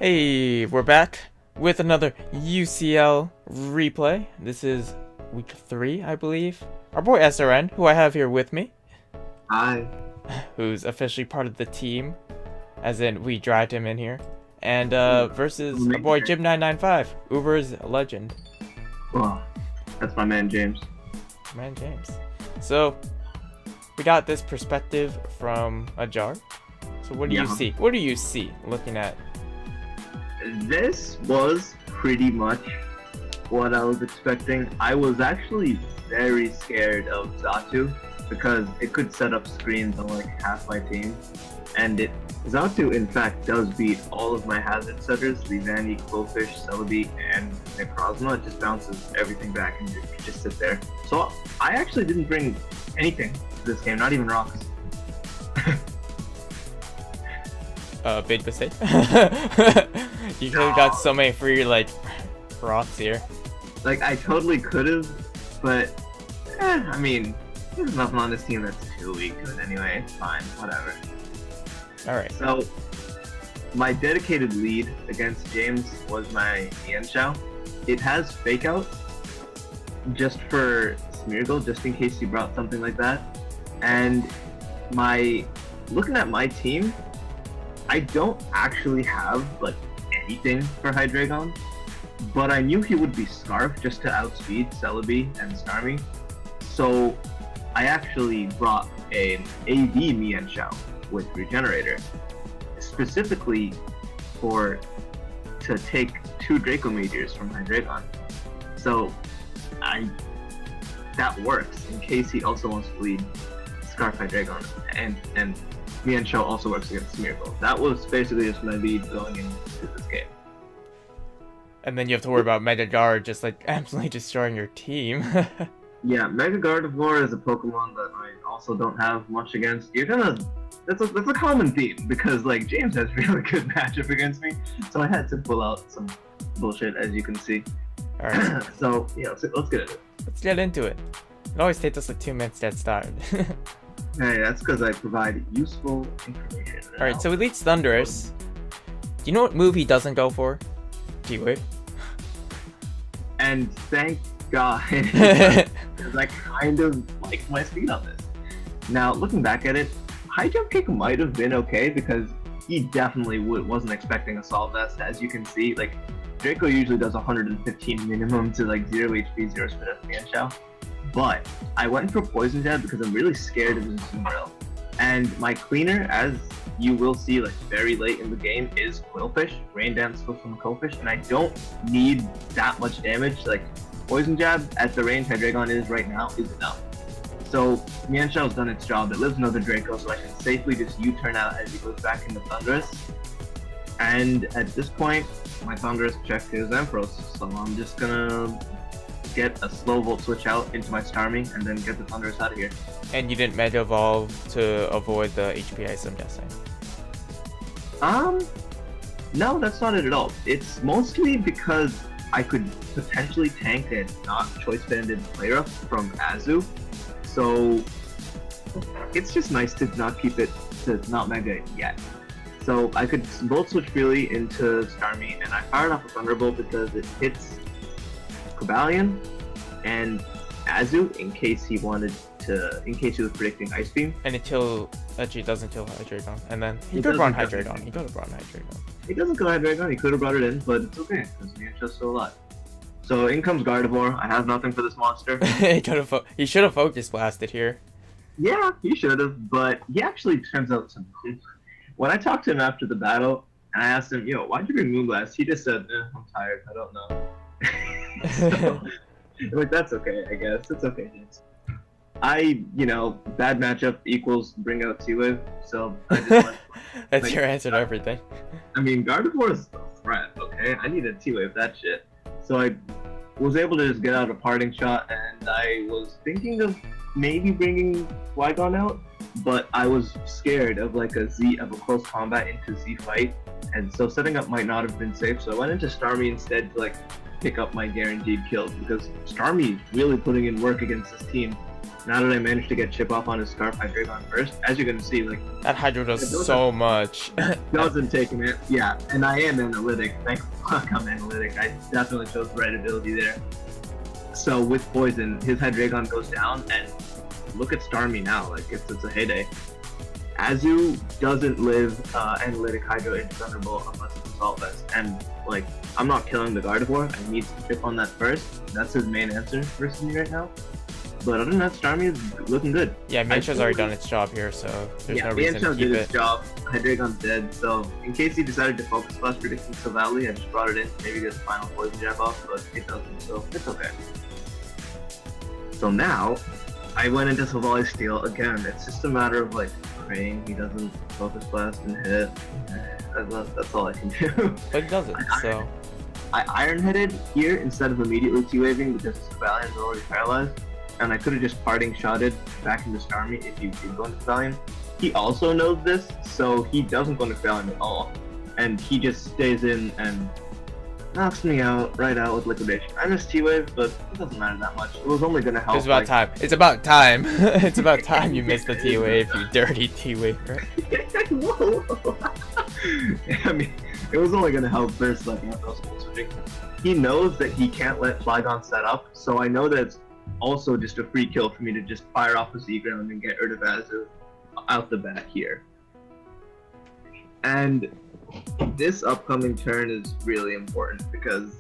Hey, we're back with another UCL replay. This is week 3, I believe. Our boy SRN, who I have here with me, Hi. who's officially part of the team, as in we dragged him in here, and versus our boy Jim995, Uber's legend. Oh, that's my man James. Man, James. So, we got this perspective from a jar. So what do you see? What do you see looking at? This was pretty much what I was expecting. I was actually very scared of Zatu because it could set up screens on like half my team. And Zatu in fact does beat all of my hazard setters, Levani, Quillfish, Celebi, and Necrozma. It just bounces everything back and you just sit there. So I actually didn't bring anything to this game, not even rocks. Big mistake. You could have got so many free, like, rocks here. Like, I totally could have, but, I mean, there's nothing on this team that's too weak to it anyway. It's fine, whatever. Alright. So, my dedicated lead against James was my Mienshao. It has Fake Out, just for Smeargle, just in case he brought something like that. And looking at my team, I don't actually have, like, anything for Hydreigon, but I knew he would be Scarf just to outspeed Celebi and Starmie, so I actually brought an AV Mienshao with Regenerator, specifically to take 2 Draco Meteors from Hydreigon. So that works in case he also wants to lead Scarf Hydreigon, and Mienshao also works against Smeargle. That was basically just my lead going into this game. And then you have to worry about Mega Guard just like absolutely destroying your team. Yeah, Mega Gardevoir is a Pokemon that I also don't have much against. That's a common theme because like James has really good matchup against me, so I had to pull out some bullshit, as you can see. Alright. So yeah, let's get into it. Let's get into it. It always takes us like 2 minutes to get started. Hey, that's because I provide useful information. Alright, so he leads Thundurus. Do you know what move he doesn't go for? T-Wave. And thank God, because I kind of like my speed on this. Now, looking back at it, High Jump Kick might have been okay because he definitely wasn't expecting a Assault Vest. As you can see, like Draco usually does 115 minimum to like 0 HP, 0 spin at Mienshao. But I went for Poison Jab because I'm really scared of Azumarill. And my cleaner, as you will see like very late in the game, is Quillfish, Rain Dance from Quillfish, and I don't need that much damage. Like Poison Jab at the range Hydreigon is right now is enough. So Mienshao's done its job. It lives another Draco, so I can safely just U-turn out as he goes back into Thundurus. And at this point, my Thundurus checked his Ampharos, so I'm just gonna get a slow Volt switch out into my Starmie and then get the Thundurus out of here. And you didn't Mega Evolve to avoid the HP ice, I'm guessing. No, that's not it at all. It's mostly because I could potentially tank a not choice banded player up from Azu. So it's just nice to not keep it to not Mega yet. So I could Volt switch freely into Starmie, and I fired off a Thunderbolt because it hits Cobalion and Azu in case he was predicting Ice Beam. And actually it doesn't kill Hydreigon. And then he could have brought Hydreigon. He could have brought Hydreigon. He doesn't kill Hydreigon, he could have brought it in, but it's okay, because Mienshau's still alive. So in comes Gardevoir. I have nothing for this monster. He should have Focus Blasted here. Yeah, he should have, but he actually turns out to move. When I talked to him after the battle, and I asked him, why'd you bring Moonblast? He just said, I'm tired, I don't know. So, like, that's okay, I guess. It's okay, James. Bad matchup equals bring out T-Wave, so I just went, That's your answer to everything. I mean, Gardevoir is a threat, okay? I need a T-Wave that shit. So I was able to just get out a parting shot, and I was thinking of maybe bringing Flygon out, but I was scared of like a close combat into Z fight, and so setting up might not have been safe, so I went into Starmie instead to like pick up my guaranteed kills, because Starmie is really putting in work against this team, Now that I managed to get chip off on his Scarf Hydreigon first, as you're gonna see, like That Hydro does so much. doesn't take a minute. Yeah, and I am analytic. Thank fuck I'm analytic. I definitely chose the right ability there. So with Poison, his Hydreigon goes down, and look at Starmie now. Like it's a heyday. Azu doesn't live analytic Hydro into Thunderbolt unless it's Assault Vest, and like I'm not killing the Gardevoir. I need to chip on that first. That's his main answer versus me right now. But other than that, Starmie is looking good. Yeah, Mantra's already done its job here, so there's no reason to keep did it. its job. Hydreigon's dead, so in case he decided to focus Flash predicting so badly, I just brought it in, maybe get the final Poison Jab off, but it doesn't, so it's okay. So now, I went into Savali's Steel again. It's just a matter of like praying he doesn't focus blast and hit. That's all I can do. But it doesn't, so. I Iron Headed here instead of immediately T-waving because Cavalion is already paralyzed. And I could have just parting shotted back into Starmie if you did go into Cavalion. He also knows this, so he doesn't go into Cavalion at all. And he just stays in and knocks me out, right out with Liquidation. I missed T-Wave, but it doesn't matter that much. It was only gonna help. It's about time. It's about time. It's about time you missed the T-Wave, you dirty T-Wave. Whoa! I mean, it was only gonna help first, like, Ampharos Soul Switching. He knows that he can't let Flygon set up, so I know that it's also just a free kill for me to just fire off a Z-Ground and get rid of Azu out the bat here. And this upcoming turn is really important because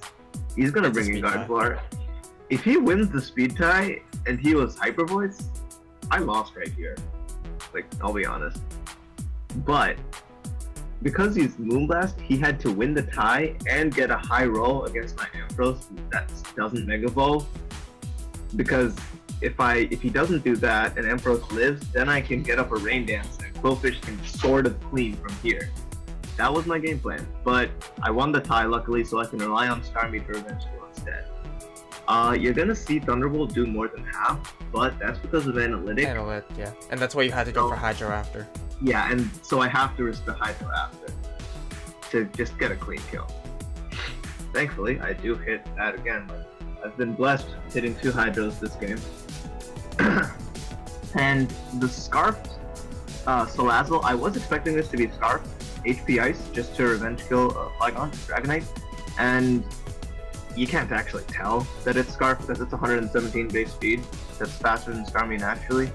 he's gonna bring in Gardevoir. If he wins the speed tie and he was Hyper Voice, I lost right here. Like, I'll be honest. But because he's Moonblast, he had to win the tie and get a high roll against my Ampharos that doesn't Mega Evolve. Because if he doesn't do that and Ampharos lives, then I can get up a Rain Dance and Quillfish can sort of clean from here. That was my game plan, but I won the tie luckily, so I can rely on Starmie to revenge skill instead. You're gonna see Thunderbolt do more than half, but that's because of Analytic. Yeah. And that's why you had to go for Hydro after. Yeah, and so I have to risk the Hydro after to just get a clean kill. Thankfully, I do hit that again. I've been blessed hitting 2 Hydros this game. And the Scarf Salazzle, I was expecting this to be Scarf, HP Ice, just to revenge kill Flygon, Dragonite, and you can't actually tell that it's Scarf because it's 117 base speed, that's faster than Starmie naturally,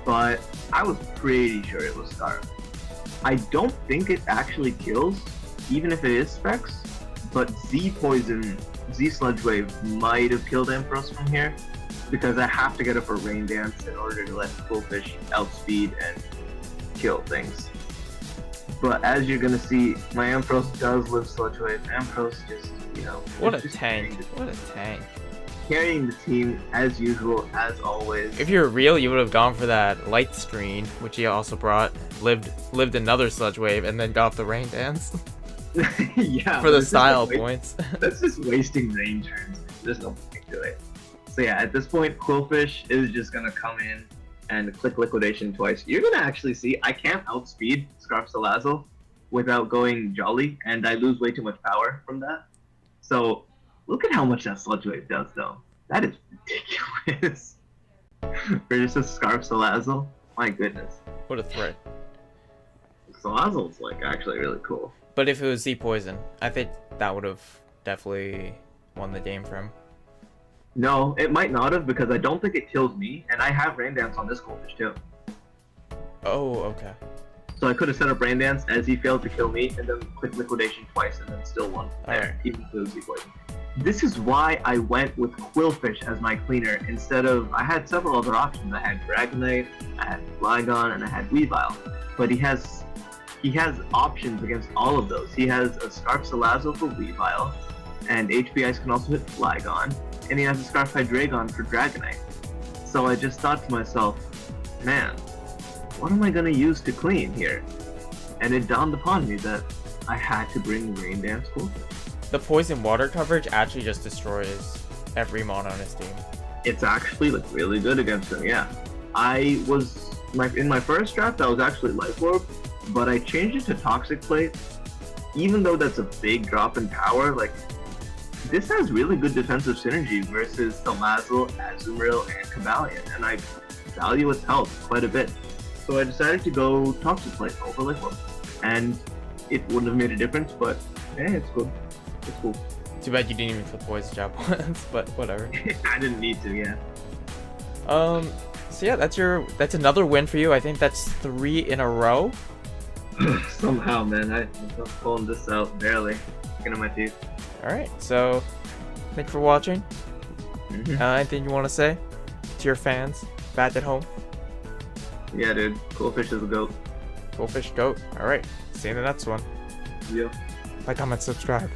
but I was pretty sure it was Scarf. I don't think it actually kills, even if it is Specs, but Z-Poison, Z-Sludge Wave might have killed Ampharos from here, because I have to get up a Rain Dance in order to let Quillfish outspeed and kill things. But as you're gonna see, my Ampharos does live Sludge Wave. Ampharos just, you know... What a tank. What a tank. Carrying the team as usual, as always. If you were real, you would have gone for that Light Screen, which he also brought, lived another Sludge Wave, and then got the Rain Dance. Yeah. For the style points. That's just wasting rain turns. There's no point to it. So yeah, at this point, Quillfish is just gonna come in and click Liquidation twice. You're gonna actually see I can't outspeed Scarf Salazzle without going Jolly, and I lose way too much power from that. So look at how much that Sludge Wave does, though. That is ridiculous. For just a Scarf Salazzle, my goodness. What a threat. Salazzle's like actually really cool. But if it was Z-Poison, I think that would have definitely won the game for him. No, it might not have, because I don't think it kills me, and I have Rain Dance on this Quillfish too. Oh, okay. So I could have set up Rain Dance as he failed to kill me, and then click Liquidation twice, and then still won there, even if it was Z-Poison. This is why I went with Quillfish as my cleaner, instead of... I had several other options. I had Dragonite, I had Flygon, and I had Weavile. But he has options against all of those. He has a Scarf Salazzle for Weavile, and HP Ice can also hit Flygon, and he has a Scarf Hydreigon for Dragonite. So I just thought to myself, man, what am I gonna use to clean here? And it dawned upon me that I had to bring Rain Dance Quillfish. The Poison Water coverage actually just destroys every mon on his team. It's actually like really good against him, yeah. I was, in my first draft, I was actually Life Orb, but I changed it to Toxic Plate. Even though that's a big drop in power, like, this has really good defensive synergy versus Salazzle, Azumarill, and Cavalion, and value its health quite a bit. So I decided to go Toxic Plate over Liquid. And it wouldn't have made a difference, but it's cool. It's cool. Too bad you didn't even flip Poison Jab once, but whatever. I didn't need to, yeah. So yeah, that's another win for you. I think that's 3 in a row. Somehow, man, I'm pulling this out barely. Looking at my teeth. Alright, so thank you for watching. Anything you want to say to your fans back at home? Yeah, dude. Cool Fish is a goat. Cool Fish goat. Alright, see you in the next one. Yeah. Like, comment, subscribe.